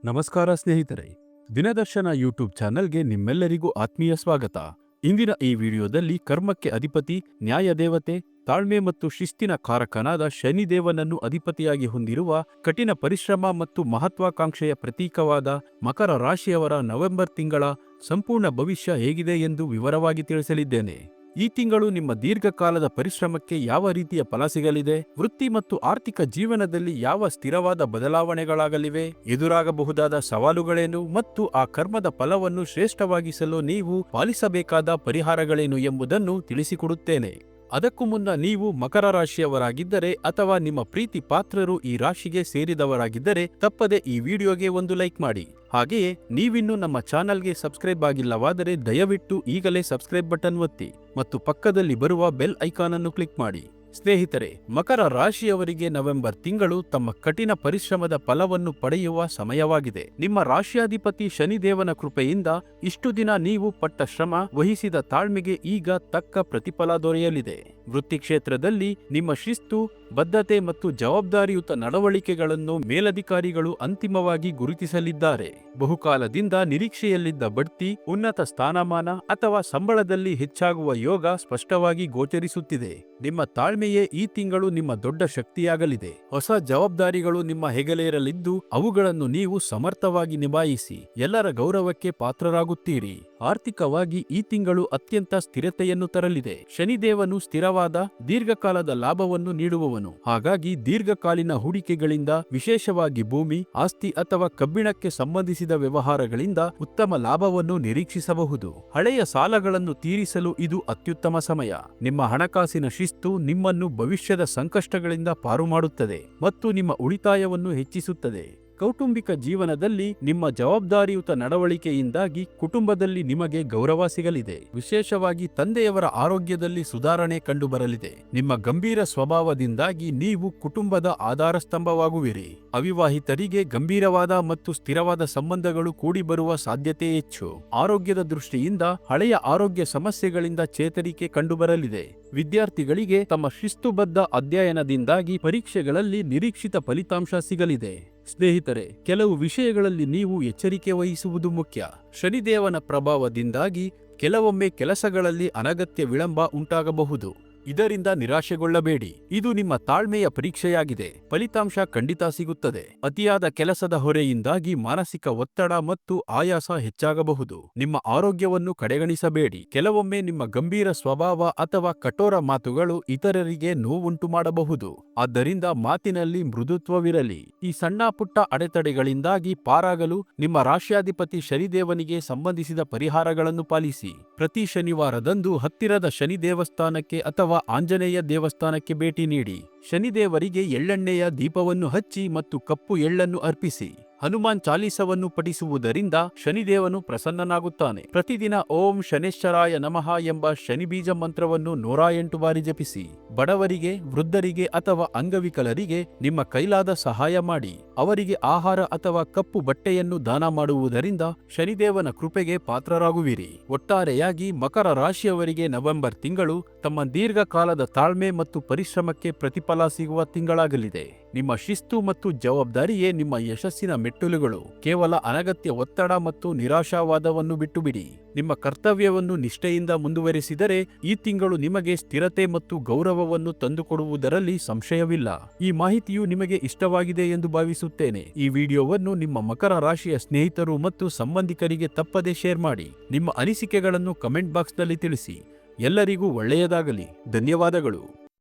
ನಮಸ್ಕಾರ ಸ್ನೇಹಿತರೆ, ದಿನದರ್ಶನ ಯೂಟ್ಯೂಬ್ ಚಾನೆಲ್ಗೆ ನಿಮ್ಮೆಲ್ಲರಿಗೂ ಆತ್ಮೀಯ ಸ್ವಾಗತ. ಇಂದಿನ ಈ ವಿಡಿಯೋದಲ್ಲಿ ಕರ್ಮಕ್ಕೆ ಅಧಿಪತಿ, ನ್ಯಾಯದೇವತೆ, ತಾಳ್ಮೆ ಮತ್ತು ಶಿಸ್ತಿನ ಕಾರಕನಾದ ಶನಿದೇವನನ್ನು ಅಧಿಪತಿಯಾಗಿ ಹೊಂದಿರುವ ಕಠಿಣ ಪರಿಶ್ರಮ ಮತ್ತು ಮಹತ್ವಾಕಾಂಕ್ಷೆಯ ಪ್ರತೀಕವಾದ ಮಕರ ರಾಶಿಯವರ ನವೆಂಬರ್ ತಿಂಗಳ ಸಂಪೂರ್ಣ ಭವಿಷ್ಯ ಹೇಗಿದೆ ಎಂದು ವಿವರವಾಗಿ ತಿಳಿಸಲಿದ್ದೇನೆ. ಈ ತಿಂಗಳು ನಿಮ್ಮ ದೀರ್ಘಕಾಲದ ಪರಿಶ್ರಮಕ್ಕೆ ಯಾವ ರೀತಿಯ ಫಲ ಸಿಗಲಿದೆ, ವೃತ್ತಿ ಮತ್ತು ಆರ್ಥಿಕ ಜೀವನದಲ್ಲಿ ಯಾವ ಸ್ಥಿರವಾದ ಬದಲಾವಣೆಗಳಾಗಲಿವೆ, ಎದುರಾಗಬಹುದಾದ ಸವಾಲುಗಳೇನು ಮತ್ತು ಆ ಕರ್ಮದ ಫಲವನ್ನು ಶ್ರೇಷ್ಠವಾಗಿಸಲು ನೀವು ಪಾಲಿಸಬೇಕಾದ ಪರಿಹಾರಗಳೇನು ಎಂಬುದನ್ನು ತಿಳಿಸಿಕೊಡುತ್ತೇನೆ. ಅದಕ್ಕೂ ಮುನ್ನ ನೀವು ಮಕರ ರಾಶಿಯವರಾಗಿದ್ದರೆ ಅಥವಾ ನಿಮ್ಮ ಪ್ರೀತಿ ಪಾತ್ರರು ಈ ರಾಶಿಗೆ ಸೇರಿದವರಾಗಿದ್ದರೆ ತಪ್ಪದೆ ಈ ವಿಡಿಯೋಗೆ ಒಂದು ಲೈಕ್ ಮಾಡಿ. ಹಾಗೆಯೇ ನೀವಿನ್ನೂ ನಮ್ಮ ಚಾನಲ್ಗೆ ಸಬ್ಸ್ಕ್ರೈಬ್ ಆಗಿಲ್ಲವಾದರೆ ದಯವಿಟ್ಟು ಈಗಲೇ ಸಬ್ಸ್ಕ್ರೈಬ್ ಬಟನ್ ಒತ್ತಿ ಮತ್ತು ಪಕ್ಕದಲ್ಲಿ ಬರುವ ಬೆಲ್ ಐಕಾನ್ ಅನ್ನು ಕ್ಲಿಕ್ ಮಾಡಿ. ಸ್ನೇಹಿತರೆ, ಮಕರ ರಾಶಿಯವರಿಗೆ ನವೆಂಬರ್ ತಿಂಗಳು ತಮ್ಮ ಕಠಿಣ ಪರಿಶ್ರಮದ ಫಲವನ್ನು ಪಡೆಯುವ ಸಮಯವಾಗಿದೆ. ನಿಮ್ಮ ರಾಶಿಯಾಧಿಪತಿ ಶನಿದೇವನ ಕೃಪೆಯಿಂದ ಇಷ್ಟು ದಿನ ನೀವು ಪಟ್ಟ ಶ್ರಮ, ವಹಿಸಿದ ತಾಳ್ಮೆಗೆ ಈಗ ತಕ್ಕ ಪ್ರತಿಫಲ ದೊರೆಯಲಿದೆ. ವೃತ್ತಿ ಕ್ಷೇತ್ರದಲ್ಲಿ ನಿಮ್ಮ ಶಿಸ್ತು, ಬದ್ಧತೆ ಮತ್ತು ಜವಾಬ್ದಾರಿಯುತ ನಡವಳಿಕೆಗಳನ್ನು ಮೇಲಧಿಕಾರಿಗಳು ಅಂತಿಮವಾಗಿ ಗುರುತಿಸಲಿದ್ದಾರೆ. ಬಹುಕಾಲದಿಂದ ನಿರೀಕ್ಷೆಯಲ್ಲಿದ್ದ ಬಡ್ತಿ, ಉನ್ನತ ಸ್ಥಾನಮಾನ ಅಥವಾ ಸಂಬಳದಲ್ಲಿ ಹೆಚ್ಚಾಗುವ ಯೋಗ ಸ್ಪಷ್ಟವಾಗಿ ಗೋಚರಿಸುತ್ತಿದೆ. ನಿಮ್ಮ ತಾಳ್ಮೆಯೇ ಈ ತಿಂಗಳು ನಿಮ್ಮ ದೊಡ್ಡ ಶಕ್ತಿಯಾಗಲಿದೆ. ಹೊಸ ಜವಾಬ್ದಾರಿಗಳು ನಿಮ್ಮ ಹೆಗಲೇರಲಿದ್ದು ಅವುಗಳನ್ನು ನೀವು ಸಮರ್ಥವಾಗಿ ನಿಭಾಯಿಸಿ ಎಲ್ಲರ ಗೌರವಕ್ಕೆ ಪಾತ್ರರಾಗುತ್ತೀರಿ. ಆರ್ಥಿಕವಾಗಿ ಈ ತಿಂಗಳು ಅತ್ಯಂತ ಸ್ಥಿರತೆಯನ್ನು ತರಲಿದೆ. ಶನಿದೇವನು ಸ್ಥಿರವಾದ ದೀರ್ಘಕಾಲದ ಲಾಭವನ್ನು ನೀಡುವವನು. ಹಾಗಾಗಿ ದೀರ್ಘಕಾಲೀನ ಹೂಡಿಕೆಗಳಿಂದ, ವಿಶೇಷವಾಗಿ ಭೂಮಿ, ಆಸ್ತಿ ಅಥವಾ ಕಬ್ಬಿಣಕ್ಕೆ ಸಂಬಂಧಿಸಿದ ವ್ಯವಹಾರಗಳಿಂದ ಉತ್ತಮ ಲಾಭವನ್ನು ನಿರೀಕ್ಷಿಸಬಹುದು. ಹಳೆಯ ಸಾಲಗಳನ್ನು ತೀರಿಸಲು ಇದು ಅತ್ಯುತ್ತಮ ಸಮಯ. ನಿಮ್ಮ ಹಣಕಾಸಿನ ಶಿಸ್ತು ನಿಮ್ಮನ್ನು ಭವಿಷ್ಯದ ಸಂಕಷ್ಟಗಳಿಂದ ಪಾರು ಮಾಡುತ್ತದೆ ಮತ್ತು ನಿಮ್ಮ ಉಳಿತಾಯವನ್ನು ಹೆಚ್ಚಿಸುತ್ತದೆ. ಕೌಟುಂಬಿಕ ಜೀವನದಲ್ಲಿ ನಿಮ್ಮ ಜವಾಬ್ದಾರಿಯುತ ನಡವಳಿಕೆಯಿಂದಾಗಿ ಕುಟುಂಬದಲ್ಲಿ ನಿಮಗೆ ಗೌರವ ಸಿಗಲಿದೆ. ವಿಶೇಷವಾಗಿ ತಂದೆಯವರ ಆರೋಗ್ಯದಲ್ಲಿ ಸುಧಾರಣೆ ಕಂಡುಬರಲಿದೆ. ನಿಮ್ಮ ಗಂಭೀರ ಸ್ವಭಾವದಿಂದಾಗಿ ನೀವು ಕುಟುಂಬದ ಆಧಾರ ಸ್ತಂಭವಾಗುವಿರಿ. ಅವಿವಾಹಿತರಿಗೆ ಗಂಭೀರವಾದ ಮತ್ತು ಸ್ಥಿರವಾದ ಸಂಬಂಧಗಳು ಕೂಡಿಬರುವ ಸಾಧ್ಯತೆ ಹೆಚ್ಚು. ಆರೋಗ್ಯದ ದೃಷ್ಟಿಯಿಂದ ಹಳೆಯ ಆರೋಗ್ಯ ಸಮಸ್ಯೆಗಳಿಂದ ಚೇತರಿಕೆ ಕಂಡುಬರಲಿದೆ. ವಿದ್ಯಾರ್ಥಿಗಳಿಗೆ ತಮ್ಮ ಶಿಸ್ತುಬದ್ಧ ಅಧ್ಯಯನದಿಂದಾಗಿ ಪರೀಕ್ಷೆಗಳಲ್ಲಿ ನಿರೀಕ್ಷಿತ ಫಲಿತಾಂಶ ಸಿಗಲಿದೆ. ಸ್ನೇಹಿತರೆ, ಕೆಲವು ವಿಷಯಗಳಲ್ಲಿ ನೀವು ಎಚ್ಚರಿಕೆ ವಹಿಸುವುದು ಮುಖ್ಯ. ಶನಿದೇವನ ಪ್ರಭಾವದಿಂದಾಗಿ ಕೆಲವೊಮ್ಮೆ ಕೆಲಸಗಳಲ್ಲಿ ಅನಗತ್ಯ ವಿಳಂಬ ಉಂಟಾಗಬಹುದು. ಇದರಿಂದ ನಿರಾಶೆಗೊಳ್ಳಬೇಡಿ. ಇದು ನಿಮ್ಮ ತಾಳ್ಮೆಯ ಪರೀಕ್ಷೆಯಾಗಿದೆ. ಫಲಿತಾಂಶ ಖಂಡಿತ ಸಿಗುತ್ತದೆ. ಅತಿಯಾದ ಕೆಲಸದ ಹೊರೆಯಿಂದಾಗಿ ಮಾನಸಿಕ ಒತ್ತಡ ಮತ್ತು ಆಯಾಸ ಹೆಚ್ಚಾಗಬಹುದು. ನಿಮ್ಮ ಆರೋಗ್ಯವನ್ನು ಕಡೆಗಣಿಸಬೇಡಿ. ಕೆಲವೊಮ್ಮೆ ನಿಮ್ಮ ಗಂಭೀರ ಸ್ವಭಾವ ಅಥವಾ ಕಠೋರ ಮಾತುಗಳು ಇತರರಿಗೆ ನೋವುಂಟು ಮಾಡಬಹುದು. ಆದ್ದರಿಂದ ಮಾತಿನಲ್ಲಿ ಮೃದುತ್ವವಿರಲಿ. ಈ ಸಣ್ಣ ಪುಟ್ಟ ಅಡೆತಡೆಗಳಿಂದಾಗಿ ಪಾರಾಗಲು ನಿಮ್ಮ ರಾಶ್ಯಾಧಿಪತಿ ಶನಿದೇವನಿಗೆ ಸಂಬಂಧಿಸಿದ ಪರಿಹಾರಗಳನ್ನು ಪಾಲಿಸಿ. ಪ್ರತಿ ಶನಿವಾರದಂದು ಹತ್ತಿರದ ಶನಿ ದೇವಸ್ಥಾನಕ್ಕೆ ಅಥವಾ ಆಂಜನೇಯ ದೇವಸ್ಥಾನಕ್ಕೆ ಭೇಟಿ ನೀಡಿ. ಶನಿದೇವರಿಗೆ ಎಳ್ಳೆಣ್ಣೆಯ ದೀಪವನ್ನು ಹಚ್ಚಿ ಮತ್ತು ಕಪ್ಪು ಎಳ್ಳನ್ನು ಅರ್ಪಿಸಿ. ಹನುಮಾನ್ ಚಾಲೀಸವನ್ನು ಪಠಿಸುವುದರಿಂದ ಶನಿದೇವನು ಪ್ರಸನ್ನನಾಗುತ್ತಾನೆ. ಪ್ರತಿದಿನ ಓಂ ಶನೇಶ್ವರಾಯ ನಮಃ ಎಂಬ ಶನಿ ಬೀಜ ಮಂತ್ರವನ್ನು 108 ಬಾರಿ ಜಪಿಸಿ. ಬಡವರಿಗೆ, ವೃದ್ಧರಿಗೆ ಅಥವಾ ಅಂಗವಿಕಲರಿಗೆ ನಿಮ್ಮ ಕೈಲಾದ ಸಹಾಯ ಮಾಡಿ. ಅವರಿಗೆ ಆಹಾರ ಅಥವಾ ಕಪ್ಪು ಬಟ್ಟೆಯನ್ನು ದಾನ ಮಾಡುವುದರಿಂದ ಶನಿದೇವನ ಕೃಪೆಗೆ ಪಾತ್ರರಾಗುವಿರಿ. ಒಟ್ಟಾರೆಯಾಗಿ ಮಕರ ರಾಶಿಯವರಿಗೆ ನವೆಂಬರ್ ತಿಂಗಳು ತಮ್ಮ ದೀರ್ಘಕಾಲದ ತಾಳ್ಮೆ ಮತ್ತು ಪರಿಶ್ರಮಕ್ಕೆ ಪ್ರತಿಫಲ ಸಿಗುವ ತಿಂಗಳಾಗಲಿದೆ. ನಿಮ್ಮ ಶಿಸ್ತು ಮತ್ತು ಜವಾಬ್ದಾರಿಯೇ ನಿಮ್ಮ ಯಶಸ್ಸಿನ ಮೆಟ್ಟಲುಗಳು. ಕೇವಲ ಅನಗತ್ಯ ಒತ್ತಡ ಮತ್ತು ನಿರಾಶಾವಾದವನ್ನು ಬಿಟ್ಟುಬಿಡಿ. ನಿಮ್ಮ ಕರ್ತವ್ಯವನ್ನು ನಿಷ್ಠೆಯಿಂದ ಮುಂದುವರೆಸಿದರೆ ಈ ತಿಂಗಳು ನಿಮಗೆ ಸ್ಥಿರತೆ ಮತ್ತು ಗೌರವವನ್ನು ತಂದುಕೊಡುವುದರಲ್ಲಿ ಸಂಶಯವಿಲ್ಲ. ಈ ಮಾಹಿತಿಯು ನಿಮಗೆ ಇಷ್ಟವಾಗಿದೆ ಎಂದು ಭಾವಿಸುತ್ತೇನೆ. ಈ ವಿಡಿಯೋವನ್ನು ನಿಮ್ಮ ಮಕರ ರಾಶಿಯ ಸ್ನೇಹಿತರು ಮತ್ತು ಸಂಬಂಧಿಕರಿಗೆ ತಪ್ಪದೇ ಶೇರ್ ಮಾಡಿ. ನಿಮ್ಮ ಅನಿಸಿಕೆಗಳನ್ನು ಕಮೆಂಟ್ ಬಾಕ್ಸ್ನಲ್ಲಿ ತಿಳಿಸಿ. ಎಲ್ಲರಿಗೂ ಒಳ್ಳೆಯದಾಗಲಿ. ಧನ್ಯವಾದಗಳು.